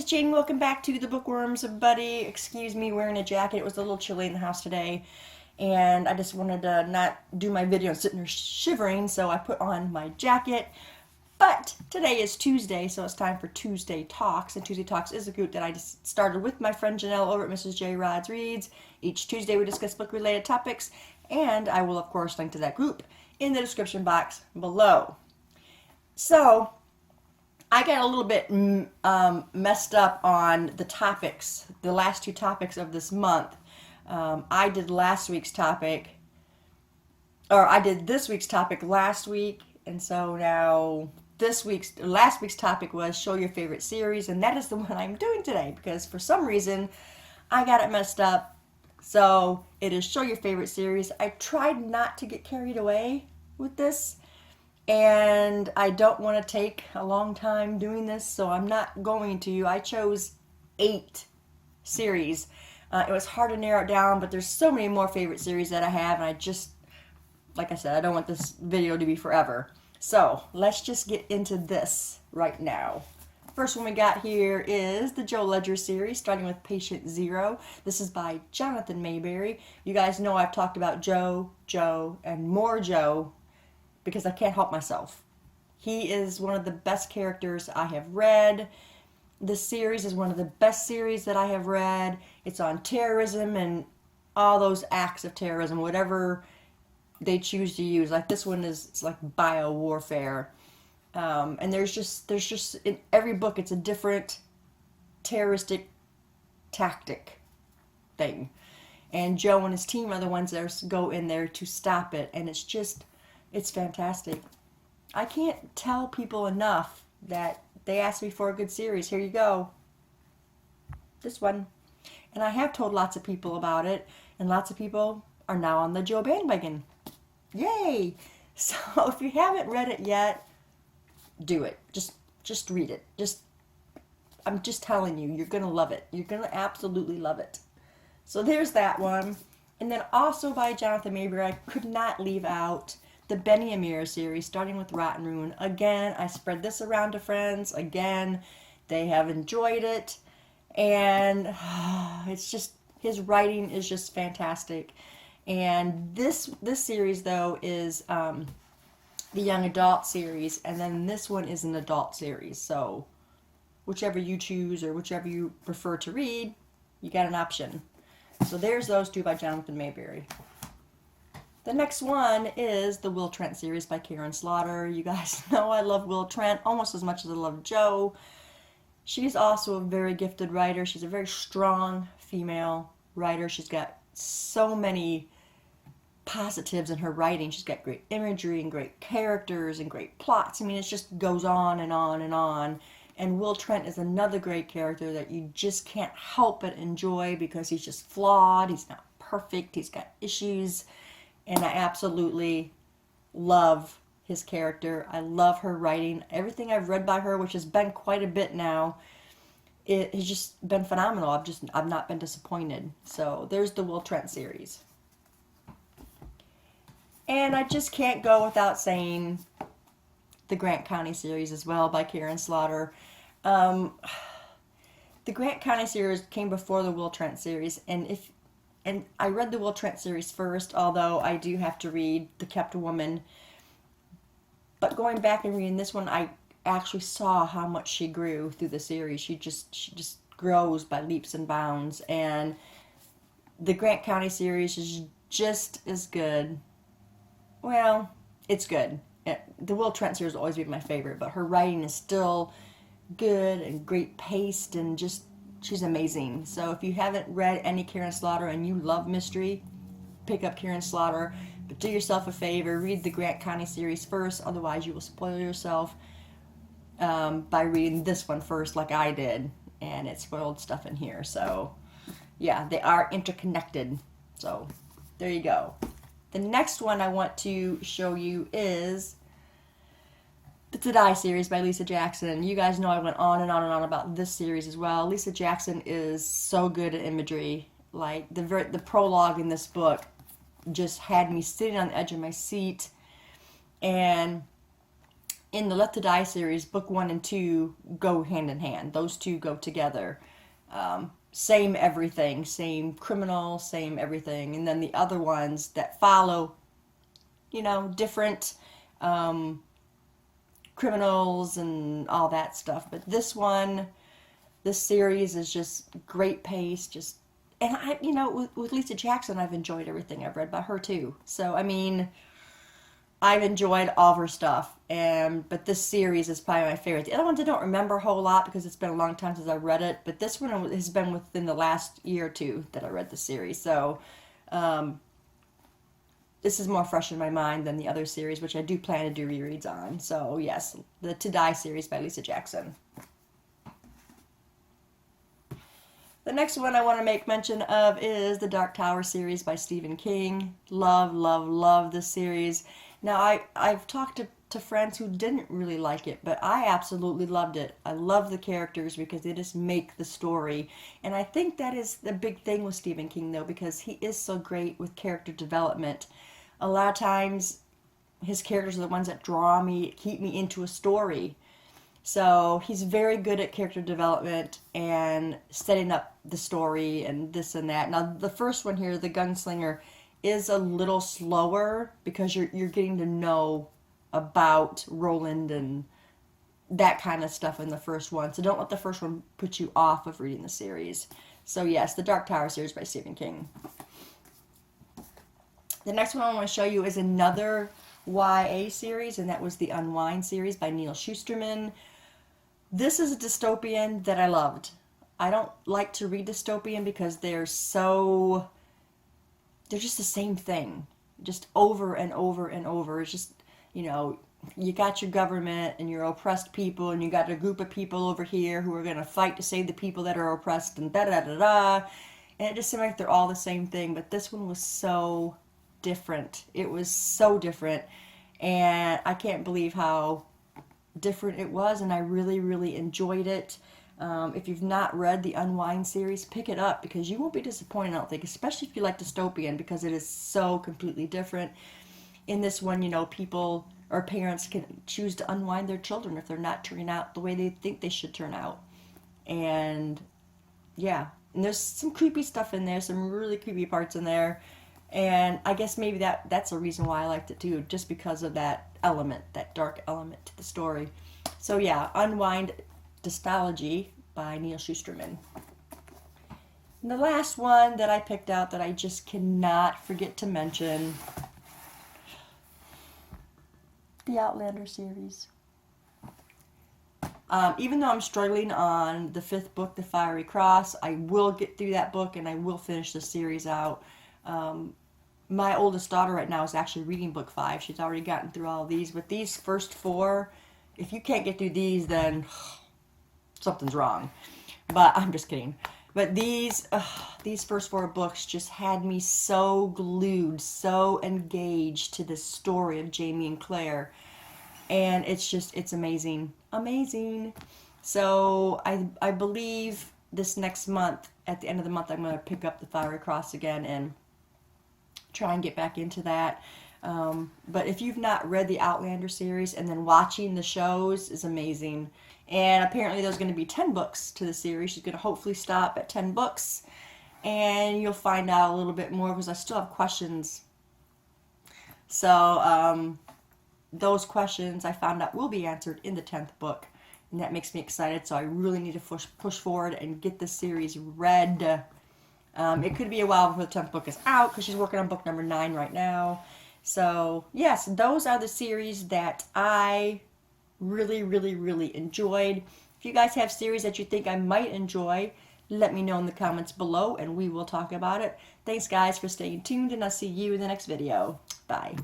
it's Jane. Welcome back to the Bookworms, buddy. Excuse me wearing a jacket. It was a little chilly in the house today, and I just wanted to not do my video sitting there shivering, so I put on my jacket. But today is Tuesday, so it's time for Tuesday Talks, and Tuesday Talks is a group that I just started with my friend Janelle over at Mrs. J. Rod's Reads. Each Tuesday we discuss book-related topics, and I will, of course, link to that group in the description box below. So, I got a little bit messed up on the topics, the last two topics of this month. I did last week's topic, or I did this week's topic last week, and so now last week's topic was show your favorite series, and that is the one I'm doing today because for some reason I got it messed up. So it is show your favorite series. I tried not to get carried away with this, and I don't want to take a long time doing this, so I'm not going to. I chose 8 series. It was hard to narrow it down, but there's so many more favorite series that I have, and I just, like I said, I don't want this video to be forever. So let's just get into this right now. First one we got here is the Joe Ledger series, starting with Patient Zero. This is by Jonathan Mayberry. You guys know I've talked about Joe, and more Joe because I can't help myself. He is one of the best characters I have read. This series is one of the best series that I have read. It's on terrorism and all those acts of terrorism, whatever they choose to use. Like this one is, it's like bio warfare. And there's just in every book it's a different terroristic tactic thing. And Joe and his team are the ones that go in there to stop it, and it's fantastic. I can't tell people enough that they asked me for a good series. Here you go. This one. And I have told lots of people about it, and lots of people are now on the Joe bandwagon. Yay! So if you haven't read it yet, do it. Just read it. I'm just telling you, you're going to love it. You're going to absolutely love it. So there's that one. And then also by Jonathan Mayberry, I could not leave out the Benny Amir series, starting with Rotten Ruin. Again, I spread this around to friends. Again, they have enjoyed it. And it's just, his writing is just fantastic. And this series, though, is the young adult series. And then this one is an adult series. So whichever you choose or whichever you prefer to read, you got an option. So there's those two by Jonathan Mayberry. The next one is the Will Trent series by Karen Slaughter. You guys know I love Will Trent almost as much as I love Joe. She's also a very gifted writer. She's a very strong female writer. She's got so many positives in her writing. She's got great imagery and great characters and great plots. I mean, it just goes on and on and on. And Will Trent is another great character that you just can't help but enjoy because he's just flawed. He's not perfect. He's got issues. And I absolutely love his character. I love her writing. Everything I've read by her, which has been quite a bit now, it has just been phenomenal. I've not been disappointed. So there's the Will Trent series. And I just can't go without saying the Grant County series as well by Karen Slaughter. The Grant County series came before the Will Trent series, and I read the Will Trent series first, although I do have to read The Kept Woman. But going back and reading this one, I actually saw how much she grew through the series. She just grows by leaps and bounds. And the Grant County series is just as good. Well, it's good. The Will Trent series will always be my favorite, but her writing is still good and great paced and just, she's amazing. So if you haven't read any Karen Slaughter and you love mystery, pick up Karen Slaughter. But do yourself a favor, read the Grant County series first, otherwise you will spoil yourself by reading this one first like I did. And it spoiled stuff in here. So yeah, they are interconnected. So there you go. The next one I want to show you is the To Die series by Lisa Jackson. You guys know I went on and on and on about this series as well. Lisa Jackson is so good at imagery. Like the prologue in this book just had me sitting on the edge of my seat, and in the Let to Die series, book 1 and 2 go hand in hand. Those two go together. Same everything, same criminal, same everything. And then the other ones that follow, you know, different criminals and all that stuff. But this one, this series is just great pace, just, and I, you know, with Lisa Jackson, I've enjoyed everything I've read by her too. So, I mean, I've enjoyed all of her stuff, but this series is probably my favorite. The other ones I don't remember a whole lot because it's been a long time since I read it, but this one has been within the last year or two that I read the series. So, this is more fresh in my mind than the other series, which I do plan to do rereads on. So, yes, the To Die series by Lisa Jackson. The next one I want to make mention of is the Dark Tower series by Stephen King. Love, love, love this series. Now, I've talked to friends who didn't really like it, but I absolutely loved it. I love the characters because they just make the story. And I think that is the big thing with Stephen King, though, because he is so great with character development. A lot of times, his characters are the ones that draw me, keep me into a story. So he's very good at character development and setting up the story and this and that. Now, the first one here, The Gunslinger, is a little slower because you're getting to know about Roland and that kind of stuff in the first one. So don't let the first one put you off of reading the series. So yes, the Dark Tower series by Stephen King. The next one I want to show you is another YA series, and that was the Unwind series by Neal Shusterman. This is a dystopian that I loved. I don't like to read dystopian because they're just the same thing, just over and over and over. It's just, you know, you got your government and your oppressed people, and you got a group of people over here who are going to fight to save the people that are oppressed, and da-da-da-da. And it just seemed like they're all the same thing, but this one was so different. It was so different, and I can't believe how different it was, and I really, really enjoyed it. If you've not read the Unwind series, pick it up because you won't be disappointed, I don't think, especially if you like dystopian, because it is so completely different. In this one, you know, people or parents can choose to unwind their children if they're not turning out the way they think they should turn out. And yeah, and there's some creepy stuff in there, some really creepy parts in there. And I guess maybe that's a reason why I liked it too, just because of that element, that dark element to the story. So yeah, Unwind Dystology by Neal Shusterman. And the last one that I picked out that I just cannot forget to mention, the Outlander series. Even though I'm struggling on the 5th book, The Fiery Cross, I will get through that book and I will finish the series out. My oldest daughter right now is actually reading book 5. She's already gotten through all of these, but these first 4, if you can't get through these, then something's wrong. But I'm just kidding. But these first 4 books just had me so glued, so engaged to this story of Jamie and Claire. And it's amazing. Amazing. So I believe this next month, at the end of the month, I'm going to pick up The Fiery Cross again and try and get back into that. But if you've not read the Outlander series and then watching the shows is amazing. And apparently there's going to be 10 books to the series. She's going to hopefully stop at 10 books. And you'll find out a little bit more because I still have questions. So those questions I found out will be answered in the 10th book. And that makes me excited. So I really need to push forward and get the series read. It could be a while before the 10th book is out because she's working on book number 9 right now. So, yes, those are the series that I really, really, really enjoyed. If you guys have series that you think I might enjoy, let me know in the comments below and we will talk about it. Thanks, guys, for staying tuned, and I'll see you in the next video. Bye.